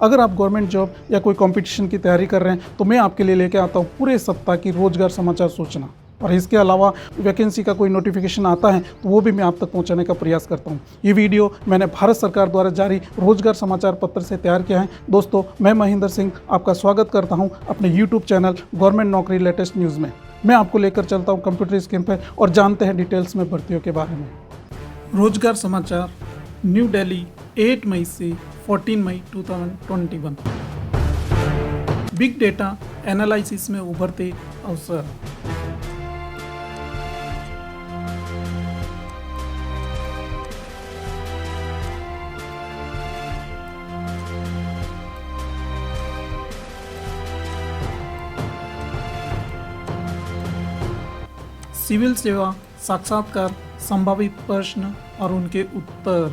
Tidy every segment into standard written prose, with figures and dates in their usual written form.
अगर आप government job या कोई कंपटीशन की तैयारी कर रहे हैं तो मैं आपके लिए लेके आता हूँ पूरे सप्ताह की रोजगार समाचार सूचना। और इसके अलावा वैकेंसी का कोई नोटिफिकेशन आता है तो वो भी मैं आप तक पहुंचाने का प्रयास करता हूं। ये वीडियो मैंने भारत सरकार द्वारा जारी रोजगार समाचार पत्र से तैयार किया है। दोस्तों, मैं महेंद्र सिंह आपका स्वागत करता हूं अपने यूट्यूब चैनल गवर्नमेंट नौकरी लेटेस्ट न्यूज़ में। मैं आपको लेकर चलता हूं कंप्यूटर स्क्रीन पर और जानते हैं डिटेल्स में भर्तियों के बारे में। रोजगार समाचार, न्यू दिल्ली, 8 मई से 14 मई 2021। बिग डेटा एनालिसिस में उभरते अवसर। सिविल सेवा साक्षात्कार, संभावित प्रश्न और उनके उत्तर।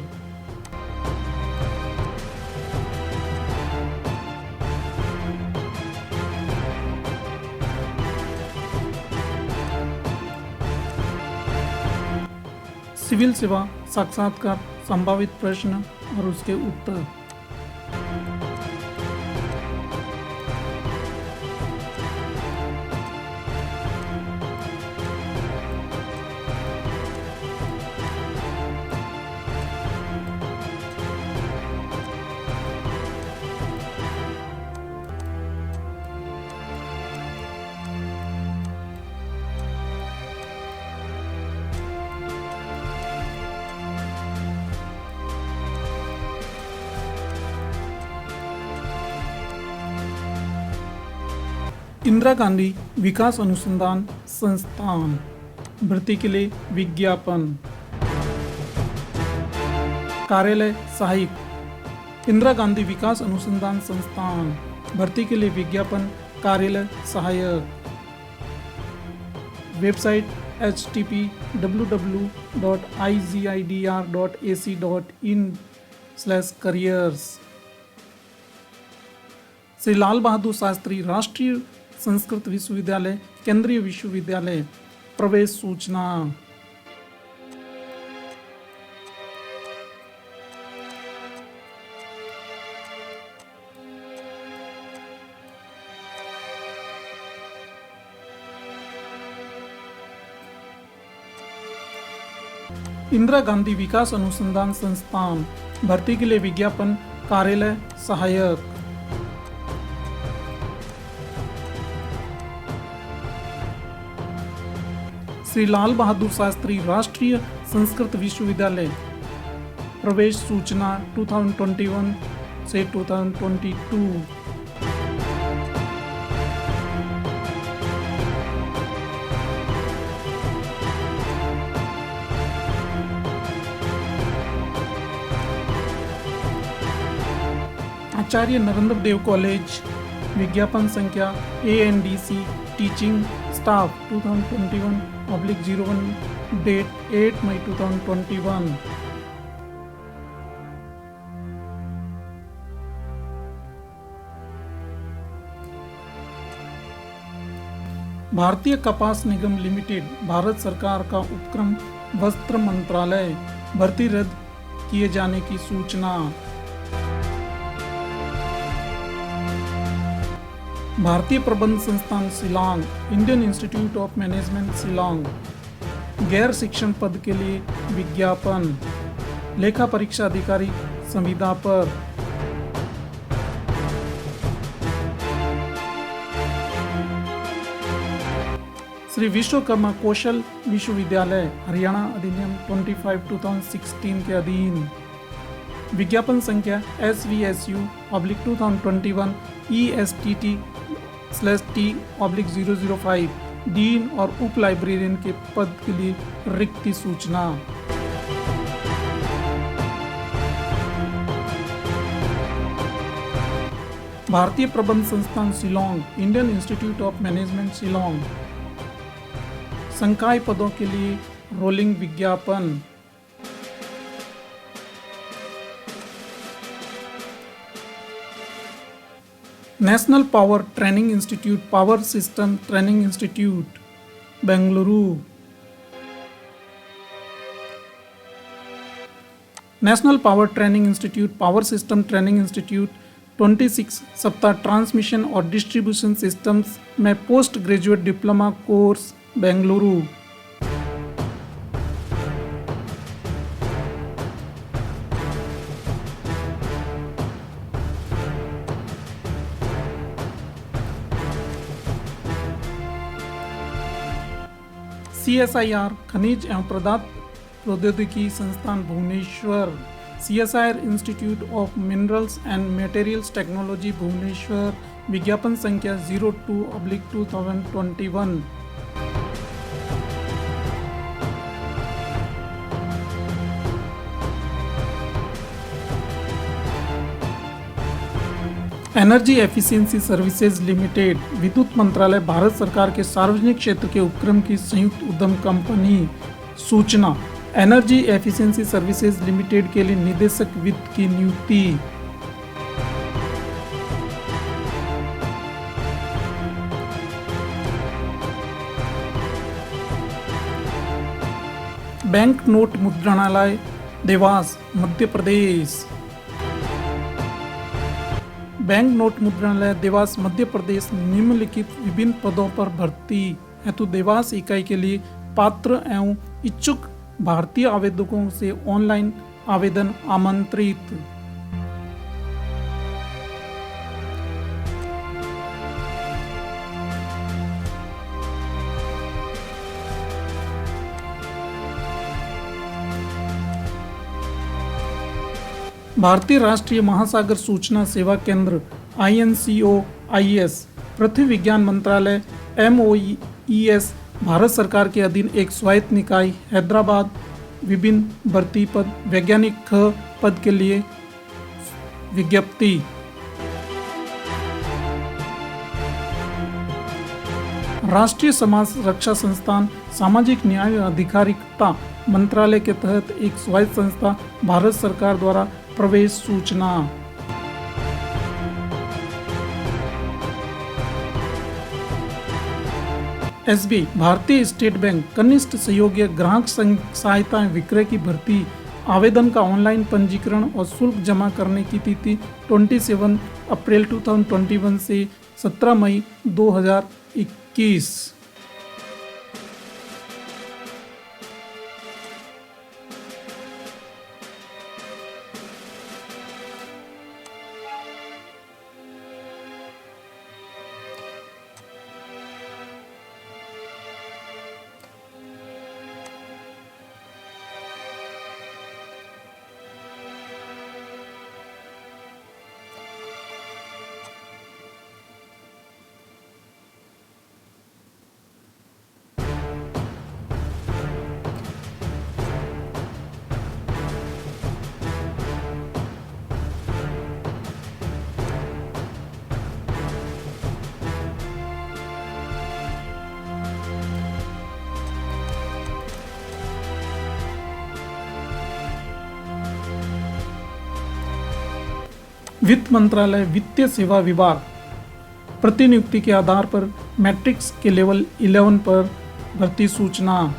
सिविल सेवा साक्षात्कार, संभावित प्रश्न और उसके उत्तर। इंदिरा गांधी विकास अनुसंधान संस्थान भर्ती के लिए विज्ञापन। कार्यालय सहायक। इंदिरा गांधी विकास अनुसंधान संस्थान भर्ती के लिए विज्ञापन, कार्यालय सहायक। Website http://www.igidr.ac.in/careers। श्री लाल बहादुर शास्त्री राष्ट्रीय संस्कृत विश्वविद्यालय, केंद्रीय विश्वविद्यालय, प्रवेश सूचना। इंदिरा गांधी विकास अनुसंधान संस्थान भर्ती के लिए विज्ञापन, कार्यालय सहायक। श्री लाल बहादुर शास्त्री राष्ट्रीय संस्कृत विश्वविद्यालय, प्रवेश सूचना 2021 से 2022। आचार्य नरेंद्र देव कॉलेज, विज्ञापन संख्या ANDC टीचिंग स्टाफ 2021/01, डेट 8 मई 2021। भारतीय कपास निगम लिमिटेड भारत सरकार का उपक्रम, वस्त्र मंत्रालय, भर्ती रद्द किए जाने की सूचना। भारतीय प्रबंध संस्थान Shillong, Indian Institute of Management Shillong, गैर शिक्षण पद के लिए विज्ञापन, लेखा परीक्षा अधिकारी संविदा पर। श्री विश्वकर्मा कौशल विश्वविद्यालय, हरियाणा अधिनियम 25/2016 के अधीन, विज्ञापन संख्या SVSU/2021 ESTT/T/005, डीन और उप लाइब्रेरियन के पद के लिए रिक्ति सूचना। भारतीय प्रबंध संस्थान Shillong, Indian Institute of Management Shillong, संकाय पदों के लिए रोलिंग विज्ञापन। National power training institute, power system training institute, Bengaluru. National power training institute, power system training institute, 26 सप्ताह ट्रांसमिशन और डिस्ट्रीब्यूशन सिस्टम्स में post graduate diploma course Bengaluru. CSIR खनिज एवं पदार्थ प्रौद्योगिकी संस्थान Bhubaneswar, CSIR institute of minerals and materials technology Bhubaneswar, विज्ञापन संख्या 02/2021। एनर्जी एफिशिएंसी सर्विसेज लिमिटेड, विद्युत मंत्रालय, भारत सरकार के सार्वजनिक क्षेत्र के उपक्रम की संयुक्त उद्यम कंपनी। सूचना, एनर्जी एफिशिएंसी सर्विसेज लिमिटेड के लिए निदेशक वित्त की नियुक्ति। Bank note मुद्रणालय, Dewas, Madhya Pradesh. Bank note मुद्रणालय, Dewas, Madhya Pradesh निम्नलिखित विभिन्न पदों पर भर्ती हेतु देवास इकाई के लिए पात्र एवं इच्छुक भारतीय आवेदकों से ऑनलाइन आवेदन आमंत्रित। भारतीय राष्ट्रीय महासागर सूचना सेवा केंद्र INCOIS, पृथ्वी विज्ञान मंत्रालय MOES, भारत सरकार के अधीन एक स्वायत्त निकाय, हैदराबाद। विभिन्न भर्ती पद, वैज्ञानिक ख पद के लिए विज्ञप्ति। राष्ट्रीय समाज रक्षा संस्थान, सामाजिक न्याय एवं अधिकारिता मंत्रालय के तहत एक स्वायत्त संस्था, भारत सरकार द्वारा प्रवेश सूचना। SBI, भारतीय स्टेट बैंक कनिष्ठ सहयोगी ग्राहक सहायता विक्रय की भर्ती। आवेदन का ऑनलाइन पंजीकरण और शुल्क जमा करने की तिथि 27 अप्रैल 2021 से 17 मई 2021। वित्त मंत्रालय, वित्तीय सेवा विभाग, प्रतिनियुक्ति के आधार पर मैट्रिक्स के लेवल 11 पर भर्ती सूचना।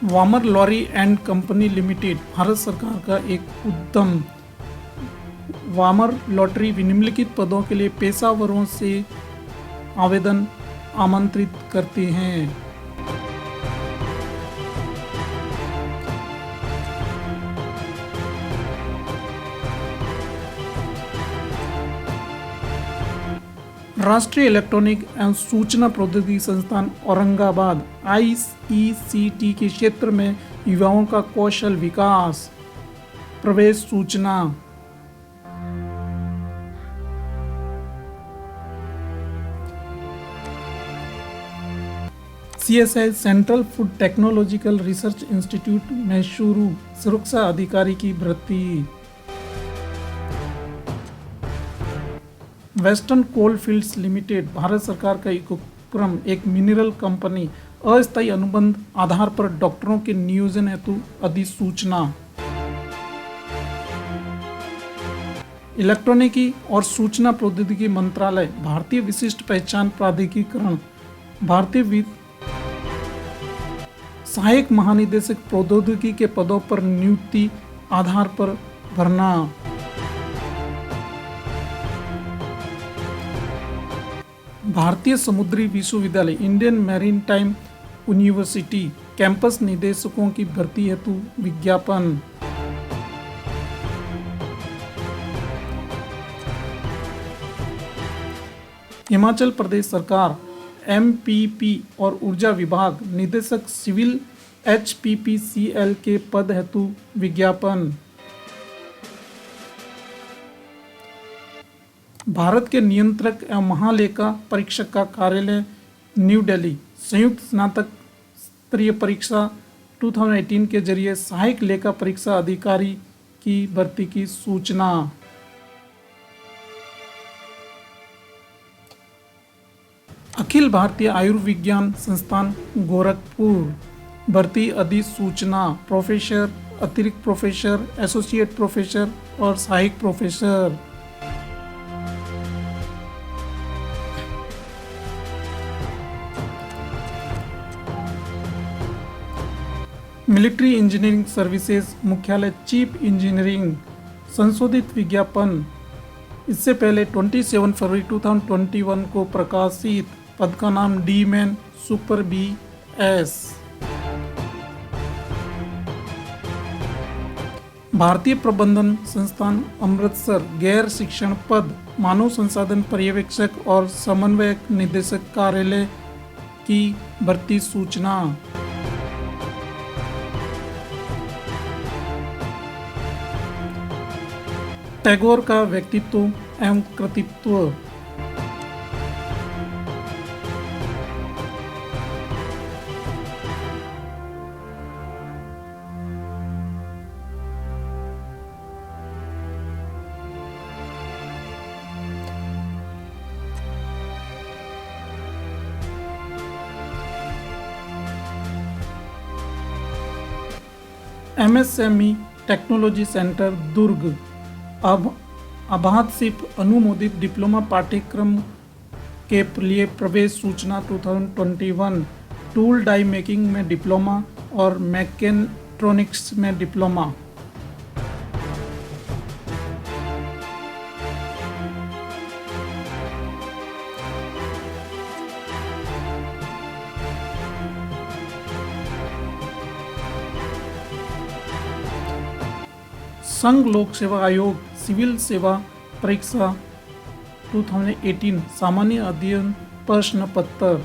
Balmer Lawrie and company limited, Bharat सरकार का एक उद्यम। वामर लॉटरी निम्नलिखित पदों के लिए पेशेवरों से आवेदन आमंत्रित करते हैं। राष्ट्रीय इलेक्ट्रॉनिक एवं सूचना प्रौद्योगिकी संस्थान औरंगाबाद IECT के क्षेत्र में युवाओं का कौशल विकास। प्रवेश सूचना। CSI central food technological research institute Mysuru, सुरक्षा अधिकारी की भर्ती। वेस्टर्न कोल फील्ड्स लिमिटेड, भारत सरकार का एक उपक्रम, एक मिनरल कंपनी। अस्थायी अनुबंध आधार पर डॉक्टरों के नियोजन हेतु अधिसूचना। इलेक्ट्रॉनिकी और सूचना प्रौद्योगिकी मंत्रालय, भारतीय विशिष्ट पहचान प्राधिकरण, भारतीय सहायक महानिदेशक प्रौद्योगिकी के पदों पर नियुक्ति आधार पर भरना। भारतीय समुद्री विश्वविद्यालय इंडियन मैरीटाइम यूनिवर्सिटी कैंपस निदेशकों की भर्ती हेतु विज्ञापन। हिमाचल प्रदेश सरकार एमपीपी और ऊर्जा विभाग निदेशक सिविल एचपीपीसीएल के पद हेतु विज्ञापन। भारत के नियंत्रक एवं महालेखा परीक्षक का कार्यालय न्यू दिल्ली संयुक्त स्नातक स्तरीय परीक्षा 2018 के जरिए सहायक लेखा परीक्षा अधिकारी की भर्ती की सूचना। अखिल भारतीय आयुर्विज्ञान संस्थान गोरखपुर भर्ती अधिसूचना। प्रोफेसर, अतिरिक्त प्रोफेसर, एसोसिएट प्रोफेसर और सहायक प्रोफेसर। मिलिट्री इंजीनियरिंग सर्विसेज मुख्यालय चीफ इंजीनियरिंग संशोधित विज्ञापन। इससे पहले 27 फरवरी 2021 को प्रकाशित। पद का नाम D man super B S. भारतीय प्रबंधन संस्थान अमृतसर गैर शिक्षण पद मानव संसाधन पर्यवेक्षक और समन्वयक निदेशक कार्यालय की भर्ती सूचना। टैगोर का व्यक्तित्व एवं कृतित्व। एमएसएमई टेक्नोलॉजी सेंटर दुर्ग अब आभासीप अनुमोदित डिप्लोमा पाठ्यक्रम के लिए प्रवेश सूचना 2021। टूल डाई मेकिंग में डिप्लोमा और मैकेट्रॉनिक्स में डिप्लोमा। संघ लोक सेवा आयोग सिविल सेवा परीक्षा 2018 सामान्य अध्ययन प्रश्न पत्र।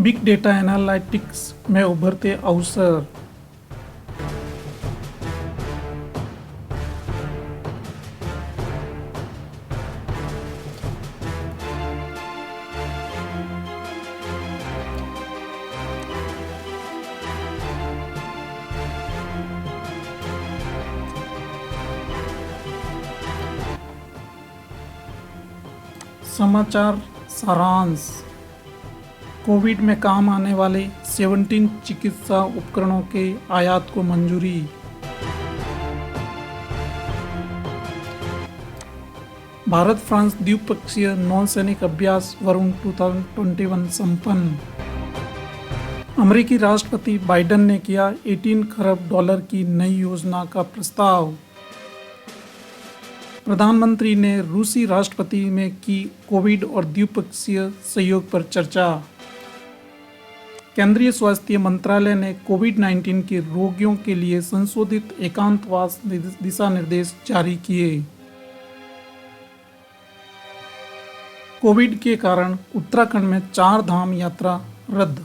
बिग डेटा एनालिटिक्स में उभरते अवसर। समाचार सारांश। कोविड में काम आने वाले 17 चिकित्सा उपकरणों के आयात को मंजूरी। भारत फ्रांस द्विपक्षीय नौसैनिक अभ्यास वरुण 2021 संपन्न। अमेरिकी राष्ट्रपति बाइडेन ने किया $18 खरब की नई योजना का प्रस्ताव। प्रधानमंत्री ने रूसी राष्ट्रपति में की कोविड और द्विपक्षीय सहयोग पर चर्चा। केंद्रीय स्वास्थ्य मंत्रालय ने कोविड-19 के रोगियों के लिए संशोधित एकांतवास दिशा निर्देश जारी किए। कोविड के कारण उत्तराखंड में 4 धाम यात्रा रद्द।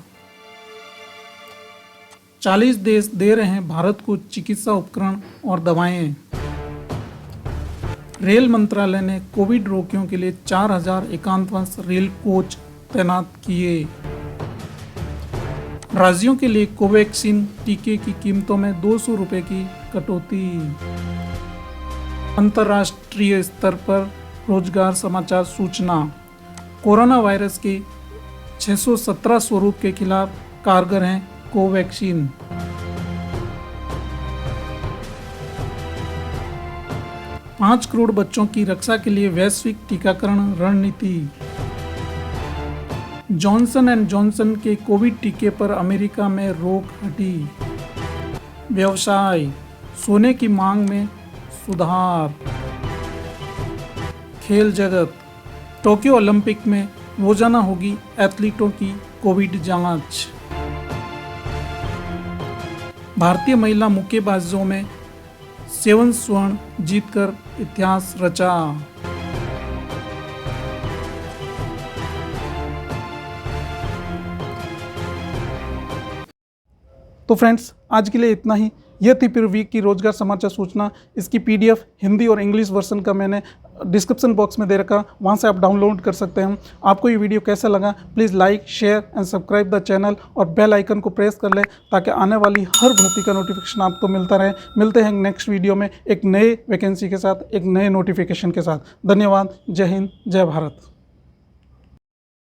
40 देश दे रहे हैं भारत को चिकित्सा उपकरण और दवाएं। रेल मंत्रालय ने कोविड रोगियों के लिए 4000 एकांतवास रेल कोच तैनात किए। राज्यों के लिए कोवैक्सीन टीके की कीमतों में 200 रुपये की कटौती। अंतर्राष्ट्रीय स्तर पर रोजगार समाचार सूचना। कोरोना वायरस के 617 स्वरूप के खिलाफ कारगर है कोवैक्सीन। पाँच करोड़ बच्चों की रक्षा के लिए वैश्विक टीकाकरण रणनीति। जॉनसन एंड जॉनसन के कोविड टीके पर अमेरिका में रोक हटी। व्यवसाय, सोने की मांग में सुधार। खेल जगत, टोक्यो ओलंपिक में रोजाना होगी एथलीटों की कोविड जांच। भारतीय महिला मुक्केबाजों में 7 स्वर्ण जीतकर इतिहास रचा। तो फ्रेंड्स, आज के लिए इतना ही। यह थी फिर वीक की रोजगार समाचार सूचना। इसकी PDF हिंदी और इंग्लिश वर्सन का मैंने डिस्क्रिप्शन बॉक्स में दे रखा, वहां से आप डाउनलोड कर सकते हैं। आपको ये वीडियो कैसा लगा, please like, share and subscribe the channel और बेल आइकन को प्रेस कर लें ताकि आने वाली हर भर्ती का नोटिफिकेशन आपको मिलता रहे। मिलते हैं नेक्स्ट वीडियो में एक नए वैकेंसी के साथ, एक नए नोटिफिकेशन के साथ। धन्यवाद। जय हिंद, जय भारत।